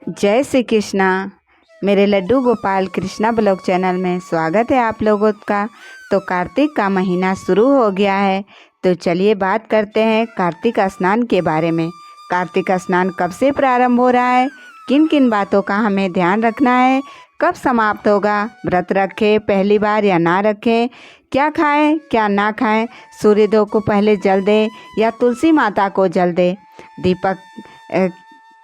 जय श्री कृष्णा। मेरे Laddu Gopal Krishna blog channel में स्वागत है आप लोगों का। तो कार्तिक का महीना शुरू हो गया है, तो चलिए बात करते हैं कार्तिक स्नान के बारे में। कार्तिक स्नान कब से प्रारंभ हो रहा है, किन किन बातों का हमें ध्यान रखना है, कब समाप्त होगा, व्रत रखें पहली बार या ना रखें, क्या खाएं क्या ना खाएं, सूर्यदेव को पहले जल दें या तुलसी माता को जल दें, दीपक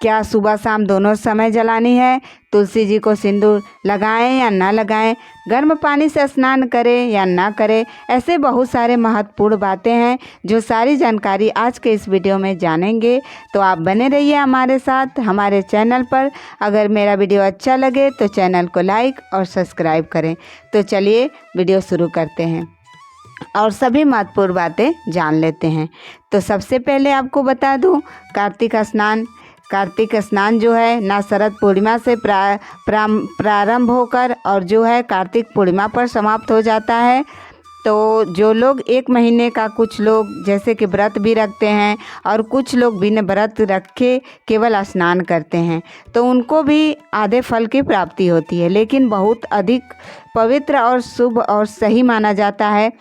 क्या सुबह शाम दोनों समय जलानी है, तुलसी जी को सिंदूर लगाएं या ना लगाएं, गर्म पानी से स्नान करें या ना करें। ऐसे बहुत सारे महत्वपूर्ण बातें हैं जो सारी जानकारी आज के इस वीडियो में जानेंगे। तो आप बने रहिए हमारे साथ हमारे चैनल पर। अगर मेरा वीडियो अच्छा लगे तो चैनल को लाइक और सब्सक्राइब करें। तो चलिए वीडियो शुरू करते हैं और सभी महत्वपूर्ण बातें जान लेते हैं। तो सबसे पहले आपको बता दूं, कार्तिक स्नान जो है ना शरद पूर्णिमा से प्रारंभ होकर और जो है कार्तिक पूर्णिमा पर समाप्त हो जाता है। तो जो लोग एक महीने का, कुछ लोग जैसे कि व्रत भी रखते हैं और कुछ लोग बिना व्रत रखे केवल स्नान करते हैं, तो उनको भी आधे फल की प्राप्ति होती है, लेकिन बहुत अधिक पवित्र और शुभ और सही माना जाता है।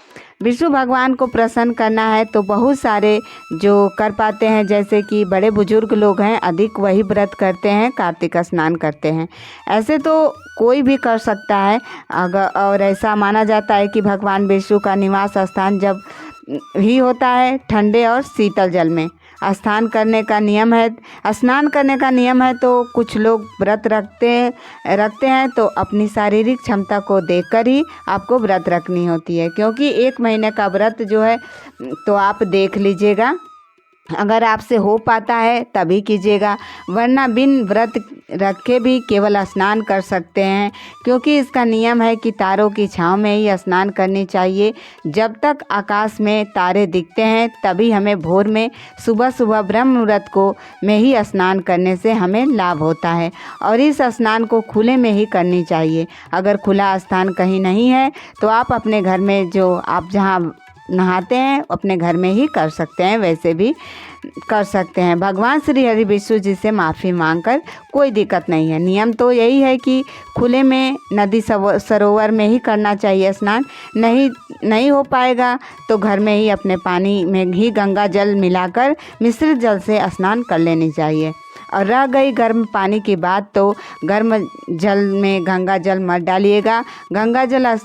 विष्णु भगवान को प्रसन्न करना है तो बहुत सारे जो कर पाते हैं, जैसे कि बड़े बुजुर्ग लोग हैं अधिक वही व्रत करते हैं, कार्तिक स्नान करते हैं। ऐसे तो कोई भी कर सकता है और ऐसा माना जाता है कि भगवान विष्णु का निवास स्थान जब ही होता है ठंडे और शीतल जल में स्नान करने का नियम है। तो कुछ लोग व्रत रखते हैं तो अपनी शारीरिक क्षमता को देखकर ही आपको व्रत रखनी होती है, क्योंकि एक महीने का व्रत जो है तो आप देख लीजिएगा, अगर आपसे हो पाता है तभी कीजिएगा, वरना बिन व्रत रखे भी केवल स्नान कर सकते हैं, क्योंकि इसका नियम है कि तारों की छांव में ही स्नान करनी चाहिए। जब तक आकाश में तारे दिखते हैं तभी हमें भोर में सुबह ब्रह्म मुहूर्त में ही स्नान करने से हमें लाभ होता है, और इस स्नान को खुले में ही करनी चाहिए। अगर खुला स्थान कहीं नहीं है तो आप अपने घर में, जो आप जहाँ नहाते हैं अपने घर में ही कर सकते हैं, वैसे भी कर सकते हैं। भगवान श्री हरि विष्णु जी से माफ़ी मांगकर कोई दिक्कत नहीं है। नियम तो यही है कि खुले में नदी सरोवर में ही करना चाहिए स्नान। नहीं हो पाएगा तो घर में ही अपने पानी में ही गंगा जल मिलाकर मिश्रित जल से स्नान कर लेनी चाहिए। और रह गई गर्म पानी की बात, तो गर्म जल में गंगा जल मत डालिएगा। गंगा जल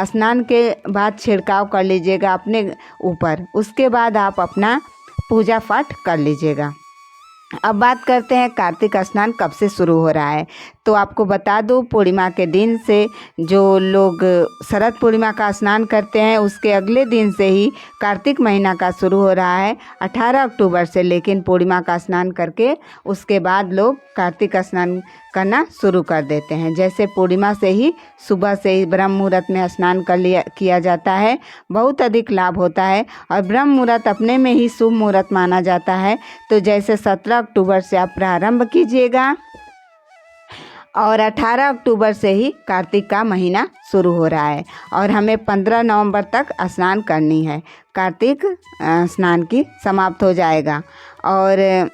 स्नान के बाद छिड़काव कर लीजिएगा अपने ऊपर, उसके बाद आप अपना पूजा पाठ कर लीजिएगा। अब बात करते हैं कार्तिक स्नान कब से शुरू हो रहा है। तो आपको बता दूं, पूर्णिमा के दिन से जो लोग शरद पूर्णिमा का स्नान करते हैं उसके अगले दिन से ही कार्तिक महीना का शुरू हो रहा है 18 अक्टूबर से। लेकिन पूर्णिमा का स्नान करके उसके बाद लोग कार्तिक स्नान करना शुरू कर देते हैं। जैसे पूर्णिमा से ही सुबह से ही ब्रह्म मुहूर्त में स्नान किया जाता है, बहुत अधिक लाभ होता है, और ब्रह्म मुहूर्त अपने में ही शुभ मुहूर्त माना जाता है। तो जैसे 17 अक्टूबर से आप प्रारंभ कीजिएगा और 18 अक्टूबर से ही कार्तिक का महीना शुरू हो रहा है, और हमें 15 नवंबर तक स्नान करनी है। कार्तिक स्नान की समाप्त हो जाएगा, और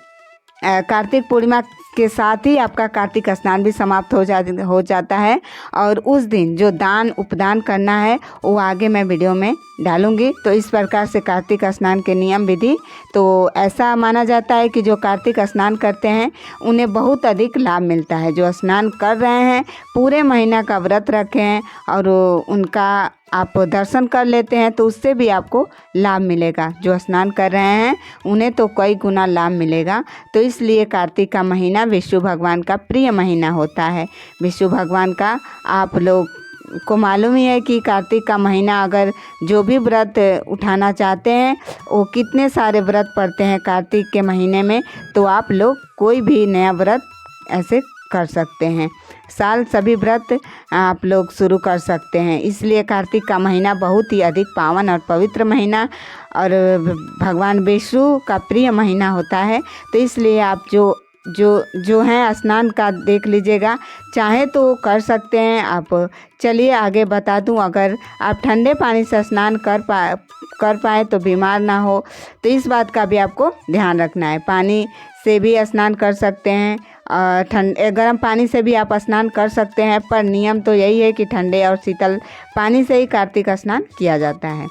कार्तिक पूर्णिमा के साथ ही आपका कार्तिक स्नान भी समाप्त हो जाता है। और उस दिन जो दान उपदान करना है वो आगे मैं वीडियो में डालूंगी। तो इस प्रकार से कार्तिक स्नान के नियम विधि, तो ऐसा माना जाता है कि जो कार्तिक स्नान करते हैं उन्हें बहुत अधिक लाभ मिलता है। जो स्नान कर रहे हैं, पूरे महीना का व्रत रखे हैं और उनका आप दर्शन कर लेते हैं तो उससे भी आपको लाभ मिलेगा। जो स्नान कर रहे हैं उन्हें तो कई गुना लाभ मिलेगा। तो इसलिए कार्तिक का महीना विष्णु भगवान का प्रिय महीना होता है। विष्णु भगवान का आप लोग को मालूम ही है कि कार्तिक का महीना अगर जो भी व्रत उठाना चाहते हैं वो कितने सारे व्रत पड़ते हैं कार्तिक के महीने में। तो आप लोग कोई भी नया व्रत ऐसे कर सकते हैं, साल सभी व्रत आप लोग शुरू कर सकते हैं। इसलिए कार्तिक का महीना बहुत ही अधिक पावन और पवित्र महीना और भगवान विष्णु का प्रिय महीना होता है। तो इसलिए आप जो हैं स्नान का देख लीजिएगा, चाहे तो कर सकते हैं आप। चलिए आगे बता दूं, अगर आप ठंडे पानी से स्नान कर पाए तो बीमार ना हो, तो इस बात का भी आपको ध्यान रखना है। पानी से भी स्नान कर सकते हैं गर्म पानी से भी आप स्नान कर सकते हैं, पर नियम तो यही है कि ठंडे और शीतल पानी से ही कार्तिक स्नान किया जाता है।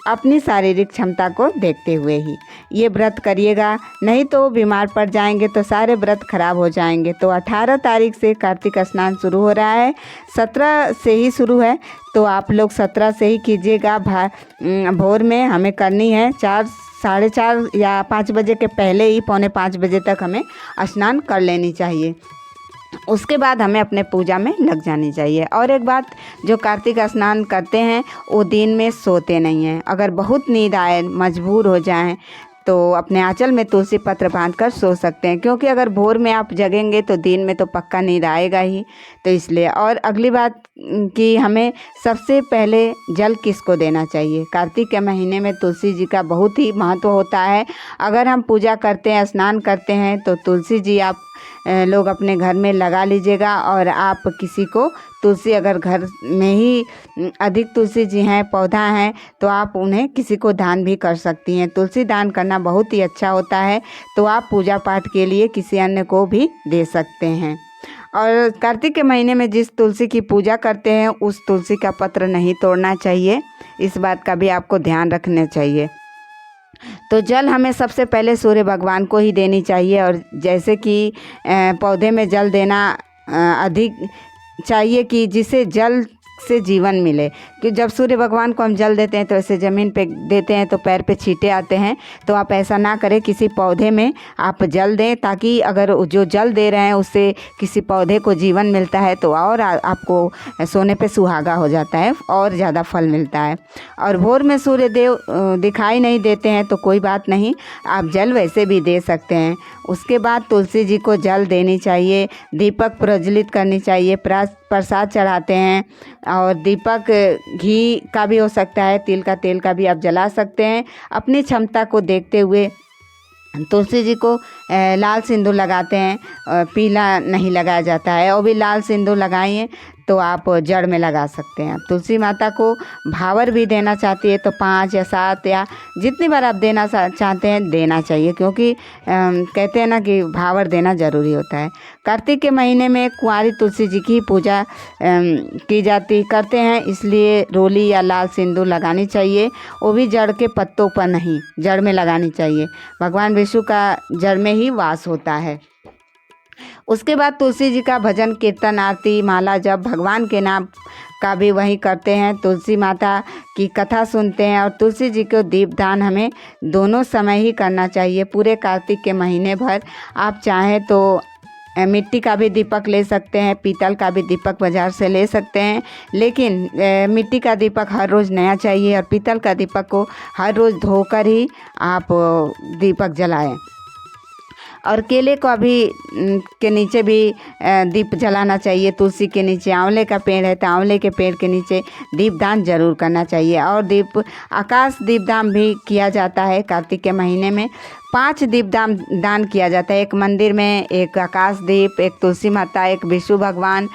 अपनी शारीरिक क्षमता को देखते हुए ही ये व्रत करिएगा, नहीं तो बीमार पड़ जाएंगे तो सारे व्रत खराब हो जाएंगे। तो 18 तारीख से कार्तिक स्नान शुरू हो रहा है, 17 से ही शुरू है, तो आप लोग 17 से ही कीजिएगा। भोर में हमें करनी है 4, 4:30 या 5 बजे के पहले ही, 4:45 बजे तक हमें स्नान कर लेनी चाहिए। उसके बाद हमें अपने पूजा में लग जानी चाहिए। और एक बात, जो कार्तिक स्नान करते हैं वो दिन में सोते नहीं हैं। अगर बहुत नींद आए, मजबूर हो जाएं, तो अपने आंचल में तुलसी पत्र बांध कर सो सकते हैं, क्योंकि अगर भोर में आप जगेंगे तो दिन में तो पक्का नींद आएगा ही। तो इसलिए, और अगली बात कि हमें सबसे पहले जल किसको देना चाहिए। कार्तिक के महीने में तुलसी जी का बहुत ही महत्व होता है। अगर हम पूजा करते हैं, स्नान करते हैं, तो तुलसी जी आप लोग अपने घर में लगा लीजिएगा। और आप किसी को तुलसी, अगर घर में ही अधिक तुलसी जी हैं, पौधा हैं, तो आप उन्हें किसी को दान भी कर सकती हैं। तुलसी दान करना बहुत ही अच्छा होता है, तो आप पूजा पाठ के लिए किसी अन्य को भी दे सकते हैं। और कार्तिक के महीने में जिस तुलसी की पूजा करते हैं उस तुलसी का पत्र नहीं तोड़ना चाहिए, इस बात का भी आपको ध्यान रखना चाहिए। तो जल हमें सबसे पहले सूर्य भगवान को ही देनी चाहिए। और जैसे कि पौधे में जल देना अधिक चाहिए, कि जिसे जल से जीवन मिले। कि जब सूर्य भगवान को हम जल देते हैं तो ऐसे ज़मीन पे देते हैं तो पैर पे छींटे आते हैं, तो आप ऐसा ना करें, किसी पौधे में आप जल दें, ताकि अगर जो जल दे रहे हैं उससे किसी पौधे को जीवन मिलता है तो और आपको सोने पे सुहागा हो जाता है और ज़्यादा फल मिलता है। और भोर में सूर्य देव दिखाई नहीं देते हैं तो कोई बात नहीं, आप जल वैसे भी दे सकते हैं। उसके बाद तुलसी जी को जल देनी चाहिए, दीपक प्रज्वलित करनी चाहिए, प्रसाद चढ़ाते हैं। और दीपक घी का भी हो सकता है, तिल का तेल का भी आप जला सकते हैं। अपनी क्षमता को देखते हुए तुलसी जी को लाल सिंदूर लगाते हैं, पीला नहीं लगाया जाता है। और भी लाल सिंदूर लगाइए तो आप जड़ में लगा सकते हैं। तुलसी माता को भावर भी देना चाहती है तो 5 या 7 या जितनी बार आप देना चाहते हैं देना चाहिए, क्योंकि कहते हैं ना कि भावर देना ज़रूरी होता है। कार्तिक के महीने में कुंवारी तुलसी जी की पूजा की जाती करते हैं, इसलिए रोली या लाल सिंदूर लगानी चाहिए, वो भी जड़ के पत्तों पर नहीं, जड़ में लगानी चाहिए। भगवान विष्णु का जड़ में ही वास होता है। उसके बाद तुलसी जी का भजन, कीर्तन, आरती, माला जप, भगवान के नाम का भी वही करते हैं। तुलसी माता की कथा सुनते हैं। और तुलसी जी को दीपदान हमें दोनों समय ही करना चाहिए, पूरे कार्तिक के महीने भर। आप चाहें तो मिट्टी का भी दीपक ले सकते हैं, पीतल का भी दीपक बाज़ार से ले सकते हैं, लेकिन मिट्टी का दीपक हर रोज़ नया चाहिए और पीतल का दीपक को हर रोज़ धोकर ही आप दीपक जलाएं। और केले को अभी के नीचे भी दीप जलाना चाहिए। तुलसी के नीचे, आंवले का पेड़ है तो आंवले के पेड़ के नीचे दीपदान जरूर करना चाहिए। और आकाश दीपदान भी किया जाता है कार्तिक के महीने में। 5 दीपदान दान किया जाता है, एक मंदिर में, एक आकाश दीप, एक तुलसी माता, एक विष्णु भगवान,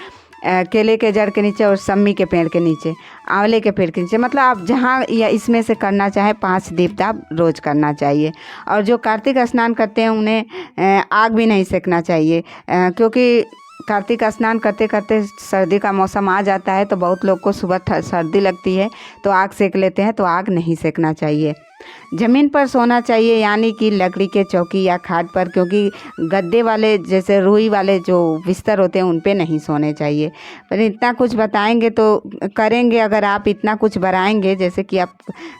केले के जड़ के नीचे और सम्मी के पेड़ के नीचे, आंवले के पेड़ के नीचे। मतलब आप जहाँ या इसमें से करना चाहे 5 दीपदान रोज़ करना चाहिए। और जो कार्तिक स्नान करते हैं उन्हें आग भी नहीं सेकना चाहिए, क्योंकि कार्तिक स्नान करते करते सर्दी का मौसम आ जाता है तो बहुत लोग को सुबह सर्दी लगती है तो आग सेक लेते हैं, तो आग नहीं सेकना चाहिए। ज़मीन पर सोना चाहिए, यानी कि लकड़ी के चौकी या खाट पर, क्योंकि गद्दे वाले जैसे रुई वाले जो बिस्तर होते हैं उन पे नहीं सोने चाहिए। पर इतना कुछ बताएंगे तो करेंगे, अगर आप इतना कुछ बढ़ाएंगे, जैसे कि आप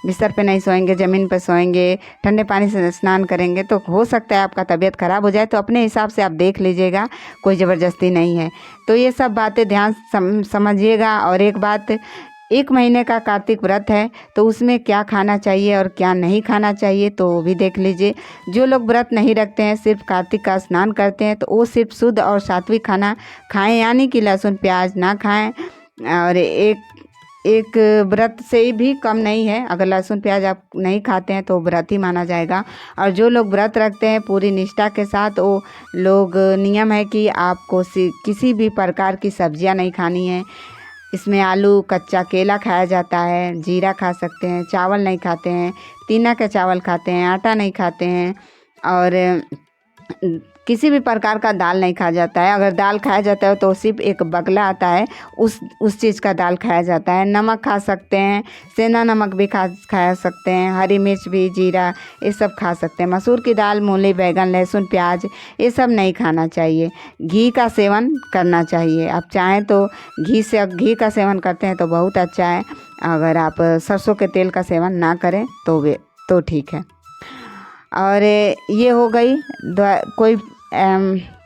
बिस्तर पे नहीं सोएंगे, ज़मीन पर सोएंगे, ठंडे पानी से स्नान करेंगे, तो हो सकता है आपका तबीयत ख़राब हो जाए। तो अपने हिसाब से आप देख लीजिएगा, कोई ज़बरदस्ती नहीं है। तो ये सब बातें ध्यान समझिएगा। और एक बात, 1 महीने का कार्तिक व्रत है तो उसमें क्या खाना चाहिए और क्या नहीं खाना चाहिए तो वो भी देख लीजिए। जो लोग व्रत नहीं रखते हैं, सिर्फ कार्तिक का स्नान करते हैं, तो वो सिर्फ शुद्ध और सात्विक खाना खाएं, यानी कि लहसुन प्याज ना खाएं। और एक व्रत से भी कम नहीं है, अगर लहसुन प्याज आप नहीं खाते हैं तो व्रत ही माना जाएगा। और जो लोग व्रत रखते हैं पूरी निष्ठा के साथ, वो लोग नियम है कि आपको किसी भी प्रकार की सब्जियां नहीं खानी है। इसमें आलू, कच्चा केला खाया जाता है, जीरा खा सकते हैं, चावल नहीं खाते हैं, तीना का चावल खाते हैं, आटा नहीं खाते हैं। और किसी भी प्रकार का दाल नहीं खाया जाता है। अगर दाल खाया जाता है तो सिर्फ एक बगला आता है, उस चीज़ का दाल खाया जाता है। नमक खा सकते हैं, सेंधा नमक भी खा सकते हैं, हरी मिर्च भी, जीरा, ये सब खा सकते हैं। मसूर की दाल, मूली, बैंगन, लहसुन, प्याज, ये सब नहीं खाना चाहिए। घी का सेवन करना चाहिए। आप चाहें तो घी का सेवन करते हैं तो बहुत अच्छा है। अगर आप सरसों के तेल का सेवन ना करें तो ठीक है। और ये हो गई कोई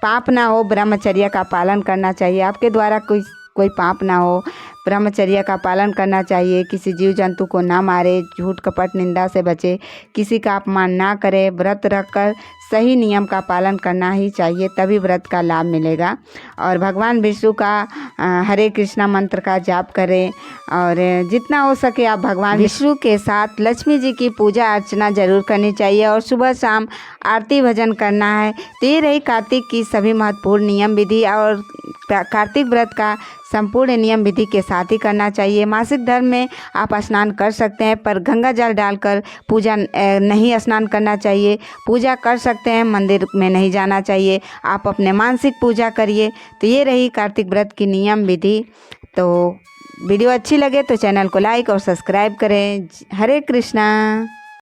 पाप ना हो, ब्रह्मचर्य का पालन करना चाहिए। आपके द्वारा कोई पाप ना हो, ब्रह्मचर्य का पालन करना चाहिए। किसी जीव जंतु को ना मारे, झूठ कपट निंदा से बचे, किसी का अपमान ना करे, व्रत रखकर सही नियम का पालन करना ही चाहिए, तभी व्रत का लाभ मिलेगा। और भगवान विष्णु का हरे कृष्णा मंत्र का जाप करें। और जितना हो सके आप भगवान विष्णु के साथ लक्ष्मी जी की पूजा अर्चना जरूर करनी चाहिए और सुबह शाम आरती भजन करना है। तो ये रही कार्तिक की सभी महत्वपूर्ण नियम विधि। और कार्तिक व्रत का संपूर्ण नियम विधि के साथ ही करना चाहिए। मासिक धर्म में आप स्नान कर सकते हैं, पर गंगा जल डालकर पूजा नहीं स्नान करना चाहिए। पूजा कर सकते हैं, मंदिर में नहीं जाना चाहिए। आप अपने मानसिक पूजा करिए। तो ये रही कार्तिक व्रत की नियम विधि। तो वीडियो अच्छी लगे तो चैनल को लाइक और सब्सक्राइब करें। हरे कृष्णा।